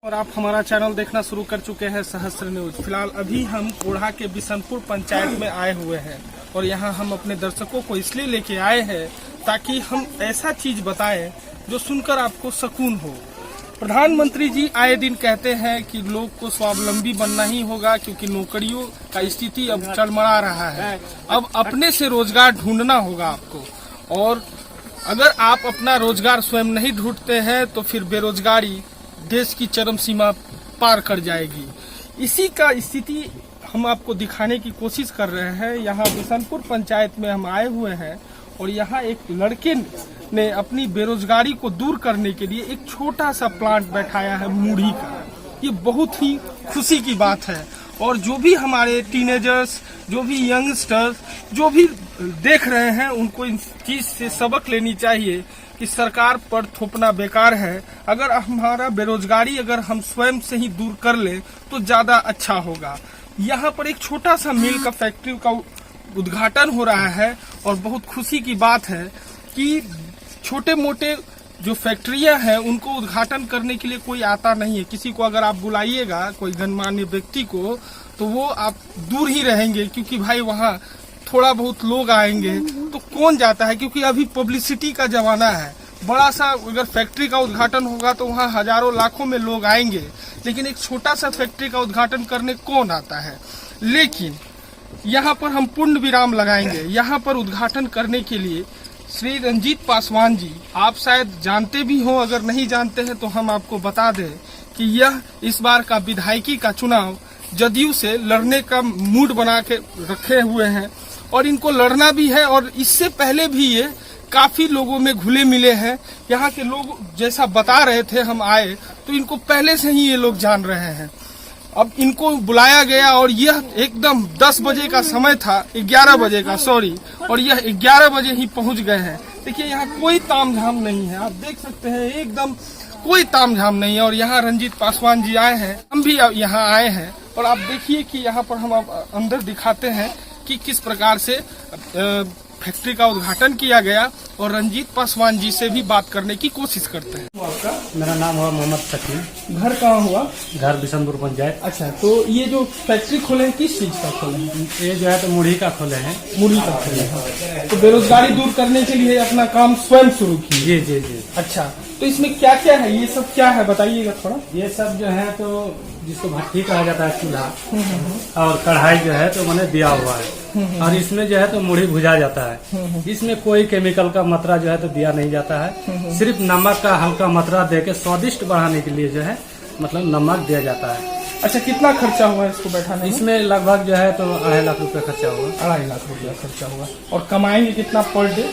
और आप हमारा चैनल देखना शुरू कर चुके हैं सहस्त्र न्यूज। फिलहाल अभी हम कोढ़ा के बिशनपुर पंचायत में आए हुए हैं और यहाँ हम अपने दर्शकों को इसलिए लेके आए हैं ताकि हम ऐसा चीज बताएं जो सुनकर आपको सुकून हो। प्रधानमंत्री जी आए दिन कहते हैं कि लोग को स्वावलंबी बनना ही होगा क्योंकि नौकरियों का स्थिति अब चरमरा रहा है। अब अपने से रोजगार ढूंढना होगा आपको, और अगर आप अपना रोजगार स्वयं नहीं ढूंढते हैं तो फिर बेरोजगारी देश की चरम सीमा पार कर जाएगी। इसी का स्थिति हम आपको दिखाने की कोशिश कर रहे हैं। यहाँ बिशनपुर पंचायत में हम आए हुए हैं और यहाँ एक लड़के ने अपनी बेरोजगारी को दूर करने के लिए एक छोटा सा प्लांट बैठाया है मूढ़ी का। ये बहुत ही खुशी की बात है और जो भी हमारे टीनेजर्स, जो भी यंगस्टर्स, जो भी देख रहे हैं उनको इन चीज से सबक लेनी चाहिए कि सरकार पर थोपना बेकार है। अगर हमारा बेरोजगारी अगर हम स्वयं से ही दूर कर ले तो ज्यादा अच्छा होगा। यहाँ पर एक छोटा सा मिल का फैक्ट्री का उद्घाटन हो रहा है और बहुत खुशी की बात है कि छोटे मोटे जो फैक्ट्रियां हैं उनको उद्घाटन करने के लिए कोई आता नहीं है। किसी को अगर आप बुलाइएगा कोई गणमान्य व्यक्ति को तो वो आप दूर ही रहेंगे क्योंकि भाई वहाँ थोड़ा बहुत लोग आएंगे तो कौन जाता है, क्योंकि अभी पब्लिसिटी का जमाना है। बड़ा सा अगर फैक्ट्री का उद्घाटन होगा तो वहाँ हजारों लाखों में लोग आएंगे, लेकिन एक छोटा सा फैक्ट्री का उद्घाटन करने कौन आता है। लेकिन यहाँ पर हम पूर्ण विराम लगाएंगे। यहाँ पर उद्घाटन करने के लिए श्री रंजीत पासवान जी, आप शायद जानते भी हो, अगर नहीं जानते हैं तो हम आपको बता दें कि यह इस बार का विधायकी का चुनाव जदयू से लड़ने का मूड बना के रखे हुए हैं और इनको लड़ना भी है। और इससे पहले भी ये काफी लोगों में घुले मिले हैं। यहाँ के लोग जैसा बता रहे थे, हम आए तो इनको पहले से ही ये लोग जान रहे हैं। अब इनको बुलाया गया और यह एकदम 10 बजे का समय था, 11 बजे का सॉरी, और यह 11 बजे ही पहुंच गए हैं। देखिए यहाँ कोई तामझाम नहीं है, आप देख सकते हैं एकदम कोई तामझाम नहीं है। और यहाँ रंजीत पासवान जी आए हैं, हम भी यहाँ आए हैं और आप देखिए कि यहाँ पर हम अंदर दिखाते हैं कि किस प्रकार से फैक्ट्री का उद्घाटन किया गया और रंजीत पासवान जी से भी बात करने की कोशिश करते हैं। आपका? मेरा नाम हुआ मोहम्मद शकील। घर कहाँ हुआ? घर बिशनपुर पंचायत। अच्छा, तो ये जो फैक्ट्री खोले हैं किस चीज का खोले हैं? ये जो है तो मूढ़ी का खोले हैं। मूढ़ी का खोले हैं। तो बेरोजगारी दूर करने के लिए अपना काम स्वयं शुरू किए? जी जी जी। अच्छा, तो इसमें क्या क्या है, ये सब क्या है बताइएगा थोड़ा। ये सब जो है तो जिसको भट्टी कहा जाता है, चूल्हा और कढ़ाई जो है तो मैंने दिया हुआ है और इसमें जो है तो मूढ़ी भुजा जाता है। इसमें कोई केमिकल का मात्रा जो है तो दिया नहीं जाता है, सिर्फ नमक का हल्का मात्रा देके स्वादिष्ट बढ़ाने के लिए जो है मतलब नमक दिया जाता है। अच्छा, कितना खर्चा हुआ है इसको बैठाने में? इसमें लगभग जो है तो 2.5 लाख रुपए खर्चा हुआ। 2.5 लाख रुपया खर्चा हुआ। और कमाएंगे कितना पर डे?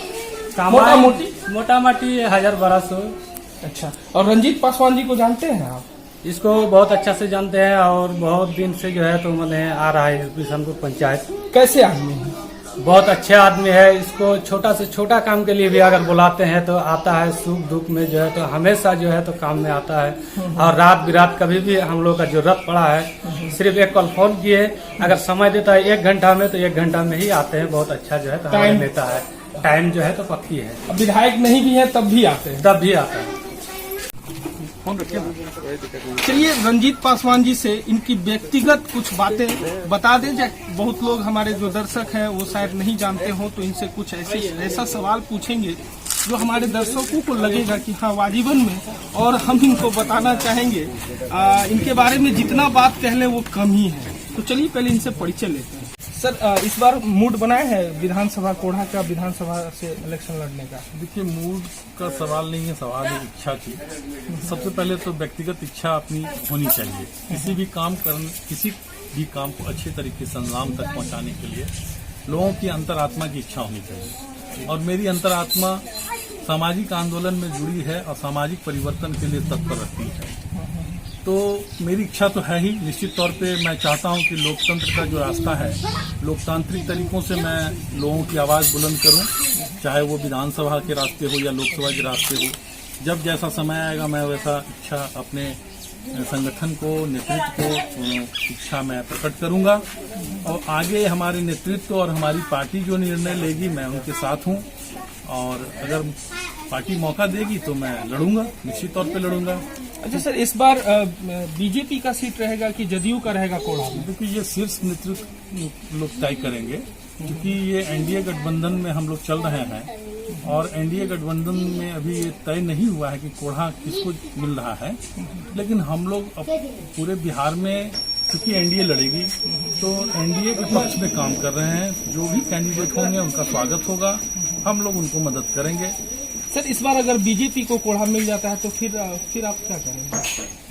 मोटा मोटी 1000-1200। अच्छा, और रंजीत पासवान जी को जानते हैं आप? इसको बहुत अच्छा से जानते हैं और बहुत दिन से जो है तो मैंने आ रहा है बिशनपुर पंचायत। कैसे आदमी है? बहुत अच्छे आदमी है। इसको छोटा से छोटा काम के लिए भी अगर बुलाते हैं तो आता है, सुख दुख में जो है तो हमेशा जो है तो काम में आता है। और रात बिरात कभी भी हम लोग का जरूरत पड़ा है, सिर्फ एक कॉल फोन किए, अगर समय देता है 1 घंटा में तो 1 घंटा में ही आते हैं। बहुत अच्छा जो है तो टाइम देता है, टाइम जो है तो पक्की है। विधायक नहीं भी है तब भी आते हैं? तब भी आता है। चलिए रंजीत पासवान जी से इनकी व्यक्तिगत कुछ बातें बता दें। बहुत लोग हमारे जो दर्शक हैं वो शायद नहीं जानते हो, तो इनसे कुछ ऐसा सवाल पूछेंगे जो हमारे दर्शकों को लगेगा कि हाँ वाजिबन में, और हम इनको बताना चाहेंगे इनके बारे में जितना बात कह लें वो कम ही है। तो चलिए पहले इनसे परिचय लेते हैं। सर, इस बार मूड बनाए है विधानसभा कोढ़ा का, विधानसभा से इलेक्शन लड़ने का? देखिए, मूड का सवाल नहीं है, सवाल है इच्छा की। सबसे पहले तो व्यक्तिगत इच्छा अपनी होनी चाहिए। किसी भी काम को अच्छे तरीके से अंजाम तक पहुंचाने के लिए लोगों की अंतरात्मा की इच्छा होनी चाहिए। और मेरी अंतरात्मा सामाजिक आंदोलन में जुड़ी है और सामाजिक परिवर्तन के लिए तत्पर रहती है। तो मेरी इच्छा तो है ही, निश्चित तौर पे मैं चाहता हूं कि लोकतंत्र का जो रास्ता है, लोकतांत्रिक तरीकों से मैं लोगों की आवाज़ बुलंद करूं, चाहे वो विधानसभा के रास्ते हो या लोकसभा के रास्ते हो। जब जैसा समय आएगा मैं वैसा इच्छा अपने संगठन को, नेतृत्व को इच्छा मैं प्रकट करूंगा और आगे हमारे नेतृत्व और हमारी पार्टी जो निर्णय लेगी मैं उनके साथ हूं। और अगर पार्टी मौका देगी तो मैं लड़ूंगा, निश्चित तौर पे लड़ूंगा। अच्छा सर, इस बार बीजेपी का सीट रहेगा कि जदयू का रहेगा कोढ़ा में? क्योंकि ये शीर्ष नेतृत्व लोग तय करेंगे, क्योंकि ये एनडीए गठबंधन में हम लोग चल रहे हैं और एनडीए गठबंधन में अभी ये तय नहीं हुआ है कि कोढ़ा किसको मिल रहा है। लेकिन हम लोग अब पूरे बिहार में क्योंकि एनडीए लड़ेगी तो एनडीए के पक्ष में काम कर रहे हैं। जो भी कैंडिडेट होंगे उनका स्वागत होगा, हम लोग उनको मदद करेंगे। सर, इस बार अगर बीजेपी को कोढ़ा मिल जाता है तो फिर आप क्या करेंगे?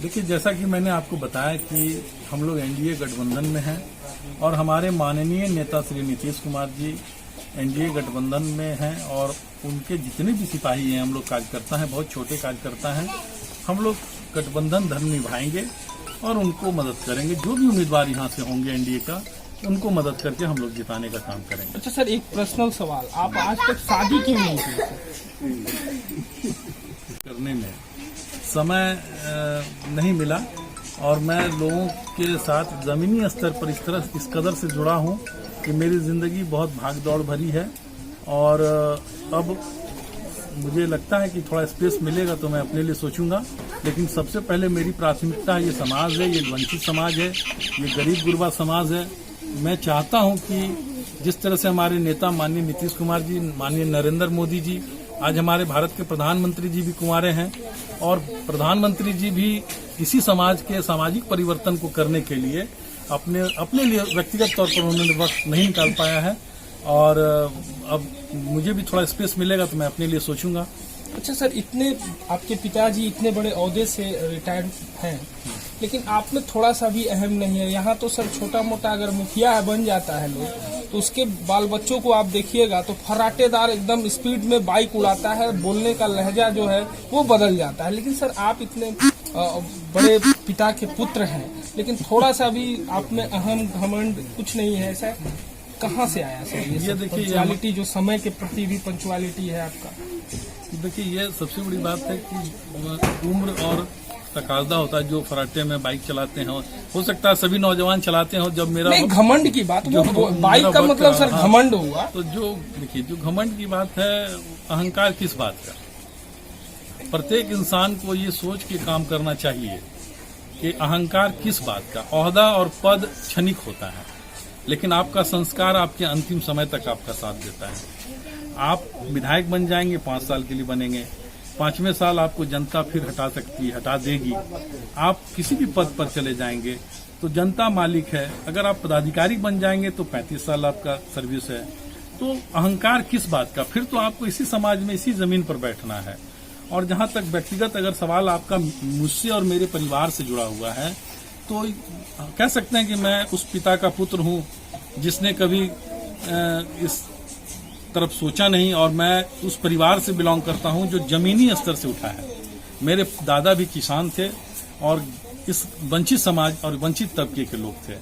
देखिए, जैसा कि मैंने आपको बताया कि हम लोग एनडीए गठबंधन में हैं और हमारे माननीय नेता श्री नीतीश कुमार जी एनडीए गठबंधन में हैं और उनके जितने भी सिपाही हैं, हम लोग कार्यकर्ता हैं, बहुत छोटे कार्यकर्ता हैं, हम लोग गठबंधन धर्म निभाएंगे और उनको मदद करेंगे। जो भी उम्मीदवार यहाँ से होंगे एनडीए का, उनको मदद करके हम लोग जिताने का काम करेंगे। अच्छा सर, एक पर्सनल सवाल, आप आज तक शादी क्यों नहीं की? करने में समय नहीं मिला और मैं लोगों के साथ जमीनी स्तर पर इस कदर से जुड़ा हूँ कि मेरी जिंदगी बहुत भाग दौड़ भरी है और अब मुझे लगता है कि थोड़ा स्पेस मिलेगा तो मैं अपने लिए सोचूंगा। लेकिन सबसे पहले मेरी प्राथमिकता ये समाज है, ये वंचित समाज है, ये गरीब गुरबा समाज है। मैं चाहता हूं कि जिस तरह से हमारे नेता माननीय नीतीश कुमार जी, माननीय नरेंद्र मोदी जी, आज हमारे भारत के प्रधानमंत्री जी भी कुंवारे हैं और प्रधानमंत्री जी भी इसी समाज के सामाजिक परिवर्तन को करने के लिए अपने लिए व्यक्तिगत तौर पर उन्होंने वक्त नहीं निकाल पाया है और अब मुझे भी थोड़ा स्पेस मिलेगा तो मैं अपने लिए सोचूंगा। अच्छा सर, इतने आपके पिताजी इतने बड़े ओहदे से रिटायर्ड हैं, लेकिन आप में थोड़ा सा भी अहम नहीं है। यहाँ तो सर छोटा मोटा अगर मुखिया बन जाता है लोग, तो उसके बाल बच्चों को आप देखिएगा तो फर्राटेदार एकदम स्पीड में बाइक उड़ाता है, बोलने का लहजा जो है वो बदल जाता है। लेकिन सर आप इतने बड़े पिता के पुत्र हैं, लेकिन थोड़ा सा भी आप में अहम घमंड कुछ नहीं है, ऐसा कहाँ से आया सर? ये देखिए, पंचुअलिटी जो समय के प्रति भी पंचुअलिटी है आपका। देखिए, ये सबसे बड़ी बात है कि उम्र और तकाजा होता है। जो फराटे में बाइक चलाते हैं, हो सकता है सभी नौजवान चलाते हो। जब मेरा नहीं, घमंड की बात, वो बाइक का मतलब सर घमंड हुआ। तो जो देखिए, जो घमंड की बात है, अहंकार किस बात का? प्रत्येक इंसान को ये सोच के काम करना चाहिए कि अहंकार किस बात का। ओहदा और पद क्षणिक होता है, लेकिन आपका संस्कार आपके अंतिम समय तक आपका साथ देता है। आप विधायक बन जाएंगे, 5 साल के लिए बनेंगे, 5वें साल आपको जनता फिर हटा देगी। आप किसी भी पद पर चले जाएंगे तो जनता मालिक है। अगर आप पदाधिकारी बन जाएंगे तो 35 साल आपका सर्विस है। तो अहंकार किस बात का? फिर तो आपको इसी समाज में, इसी जमीन पर बैठना है। और जहां तक व्यक्तिगत अगर सवाल आपका मुझसे और मेरे परिवार से जुड़ा हुआ है, तो कह सकते हैं कि मैं उस पिता का पुत्र हूं जिसने कभी इस तरफ सोचा नहीं, और मैं उस परिवार से बिलोंग करता हूं जो जमीनी स्तर से उठा है। मेरे दादा भी किसान थे और इस वंचित समाज और वंचित तबके के लोग थे,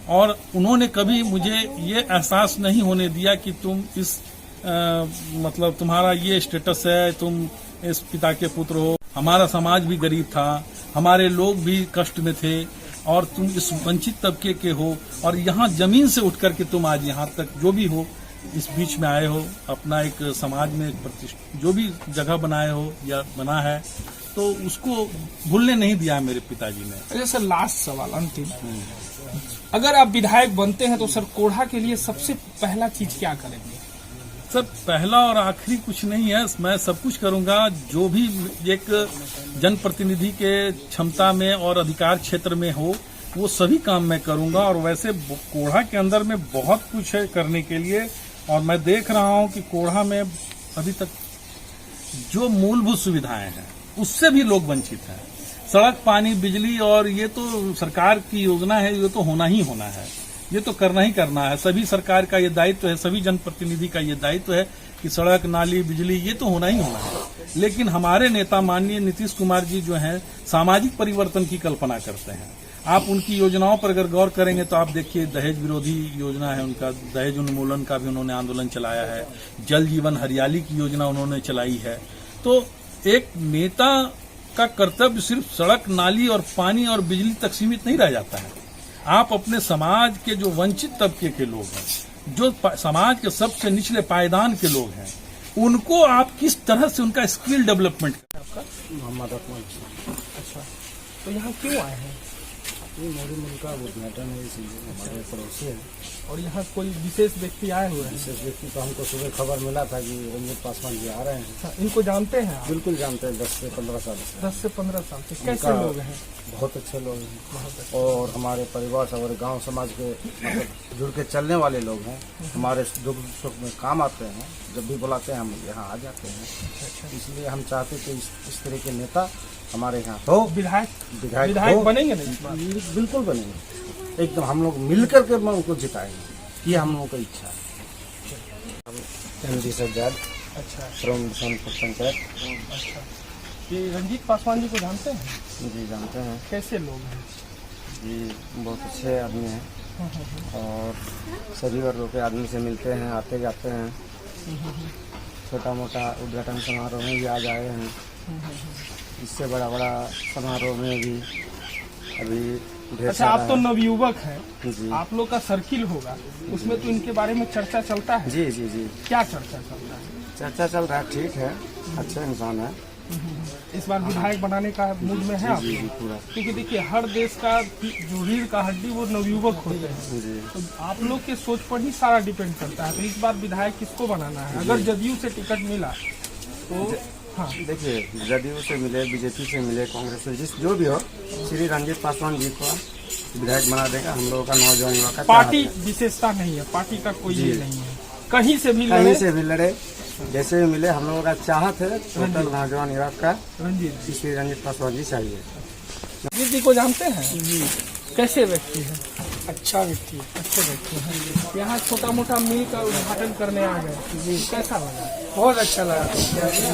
और उन्होंने कभी मुझे ये एहसास नहीं होने दिया कि तुम इस मतलब तुम्हारा ये स्टेटस है, तुम इस पिता के पुत्र हो। हमारा समाज भी गरीब था, हमारे लोग भी कष्ट में थे, और तुम इस वंचित तबके के हो और यहाँ जमीन से उठ करके तुम आज यहाँ तक जो भी हो, इस बीच में आए हो, अपना एक समाज में जो भी जगह बनाए हो या बना है, तो उसको भूलने नहीं दिया मेरे पिताजी ने। अच्छा सर, लास्ट सवाल अंतिम, अगर आप विधायक बनते हैं तो सर कोढ़ा के लिए सबसे पहला चीज क्या करेंगे? सर, पहला और आखिरी कुछ नहीं है, मैं सब कुछ करूंगा जो भी एक जनप्रतिनिधि के क्षमता में और अधिकार क्षेत्र में हो, वो सभी काम मैं करूंगा। और वैसे कोढ़ा के अंदर में बहुत कुछ है करने के लिए, और मैं देख रहा हूं कि कोढ़ा में अभी तक जो मूलभूत सुविधाएं हैं उससे भी लोग वंचित हैं। सड़क, पानी, बिजली, और ये तो सरकार की योजना है, ये तो होना ही होना है, ये तो करना ही करना है। सभी सरकार का ये दायित्व है, सभी जनप्रतिनिधि का ये दायित्व है कि सड़क, नाली, बिजली ये तो होना ही होना है। लेकिन हमारे नेता माननीय नीतीश कुमार जी जो हैं, सामाजिक परिवर्तन की कल्पना करते हैं। आप उनकी योजनाओं पर अगर गौर करेंगे तो आप देखिए, दहेज विरोधी योजना है उनका, दहेज उन्मूलन का भी उन्होंने आंदोलन चलाया है, जल जीवन हरियाली की योजना उन्होंने चलाई है। तो एक नेता का कर्तव्य सिर्फ सड़क, नाली और पानी और बिजली तक सीमित नहीं रह जाता है। आप अपने समाज के जो वंचित तबके के लोग हैं, जो समाज के सबसे निचले पायदान के लोग हैं, उनको आप किस तरह से उनका स्किल डेवलपमेंट मोहम्मद अच्छा, तो यहाँ क्यों आए हैं? ये मोदी मुल्क का उद्घाटन है, इसलिए हमारे पड़ोसी हैं। और यहाँ कोई विशेष व्यक्ति आए हुए हैं? विशेष व्यक्ति तो हमको सुबह खबर मिला था कि रंजीत पासवान जी आ रहे हैं। अच्छा, इनको जानते हैं आप? बिल्कुल जानते हैं, 10 से 15 साल से। 10 से 15 साल से। कैसे उनका लोग हैं? बहुत अच्छे लोग हैं, बहुत अच्छे। और हमारे परिवार से, हमारे गांव समाज के मतलब जुड़ के चलने वाले लोग हैं। हमारे दुख सुख में काम आते हैं, जब भी बुलाते हैं हम यहाँ आ जाते हैं। इसलिए हम चाहते कि इस तरह के नेता हमारे यहाँ हो। विधायक हो। बनेंगे नहीं इस बार? बिल्कुल बनेंगे, एकदम हम लोग मिल करके उनको जिताएंगे, ये हम लोगों की इच्छा है। MD सज्जाद अच्छा फ्रॉम बिशनपुर पंचायत। अच्छा, ये रंजीत पासवान जी को जानते हैं? जी जानते हैं कैसे लोग हैं? जी, बहुत अच्छे आदमी हैं और सभी वर्गों के आदमी से मिलते हैं, आते जाते हैं। छोटा मोटा उद्घाटन समारोह में भी आज आए हैं, इससे बड़ा बड़ा समारोह में भी अभी ढेर अच्छा, आप सारा तो है। नवयुवक हैं, जी आप लोग का सर्किल होगा, उसमें तो इनके बारे में चर्चा चलता है। जी जी जी, क्या चर्चा चलता है? चर्चा चल रहा है, ठीक है, अच्छे इंसान है। इस बार विधायक बनाने का मूड में है आप? जी जी पूरा। क्योंकि देखिए, हर देश का जो रीढ़ का हड्डी वो नवयुवक होते हैं, जी तो आप लोग के सोच पर ही सारा डिपेंड करता है। तो इस बार विधायक किसको बनाना है? अगर जदयू से टिकट मिला तो हाँ, देखिए, जदयू से मिले, बीजेपी से मिले, कांग्रेस से, जो भी हो, श्री रंजीत पासवान जी को विधायक बना देगा। हम लोगों का नौजवान युवा का पार्टी चाहत है। विशेषता नहीं है, पार्टी का कोई जी। ये नहीं है, कहीं से भी कहीं लड़े। से भी लड़े, जैसे भी मिले, हम लोगों का चाहत है टोटल नौजवान युवा का रंजीत जी। श्री रंजीत पासवान जी चाहिए। रंजीत जी को जानते हैं? जी। कैसे व्यक्ति है? अच्छा व्यक्ति है। अच्छे व्यक्ति हैं। यहाँ छोटा मोटा मिल का उद्घाटन करने आ गए जी, कैसा लगा? बहुत अच्छा लगा,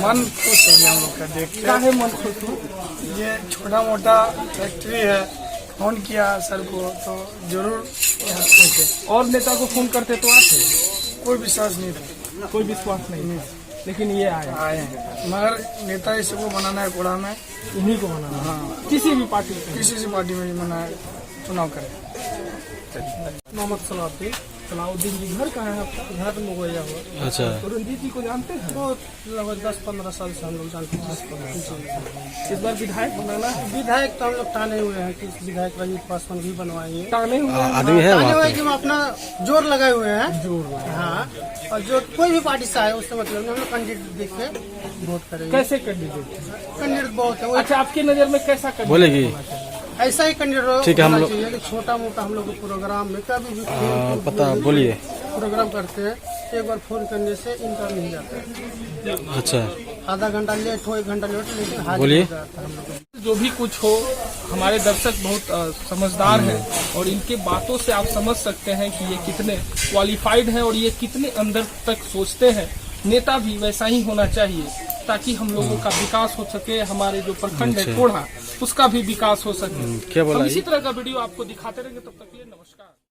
मन खुश हो गया हम लोग का देख के। क्या है मन खुश हो? ये छोटा मोटा फैक्ट्री है, फोन किया सर को तो जरूर यहाँ पहुँचे। और नेता को फोन करते तो आते? कोई विश्वास नहीं था, कोई विश्वास नहीं, लेकिन ये आए, आए हैं। मगर नेता इसी को बनाना है कोड़ा में, इन्हीं को बनाना। हाँ, किसी भी पार्टी को। किसी से पार्टी में मना है, चुनाव करें। मोहम्मद सलाउद्दीन जी, घर कहाँ है आपका? घर मुगैया हुआ। अच्छा, तो रंजीत जी को जानते हैं? बहुत लगभग 10-15 साल से हम लोग जानते हैं। इस बार विधायक बनाना है? विधायक तो हम लोग टाने हुए हैं कि विधायक रंजीत पासवान भी बनवाएंगे। टाने हुए हैं? आदमी है टाने वहाँ हुए पे? कि हम अपना जोर लगाए हुए हैं। जोर। हाँ, और जो कोई भी पार्टी से आए उससे मतलब नहीं, हम लोग कैंडिडेट देख के वोट करेंगे। कैसे कैंडिडेट? कैंडिडेट बहुत है, अच्छा, आपकी नजर में कैसा कैंडिडेट बोलेगी? होना चाहिए? ऐसा ही कैंडिडेट ठीक है, हम होना लोग- चाहिए कि छोटा मोटा हम लोग को प्रोग्राम में कभी भी पता बोलिए। प्रोग्राम करते हैं, एक बार फोन करने से इनका नहीं जाता है। अच्छा, आधा घंटा लेट हो, 1 घंटा लेट हो, लेकिन हाजिर बोलिए। हो जाता है हम लोग। जो भी कुछ हो, हमारे दर्शक बहुत समझदार हैं और इनके बातों से आप समझ सकते हैं कि ये कितने क्वालिफाइड हैं और ये कितने अंदर तक सोचते हैं। नेता भी वैसा ही होना चाहिए ताकि हम लोगों का विकास हो सके, हमारे जो प्रखंड है कोढ़ा, उसका भी विकास हो सके। क्या बोला हम ये? इसी तरह का वीडियो आपको दिखाते रहेंगे, तब तक के लिए नमस्कार।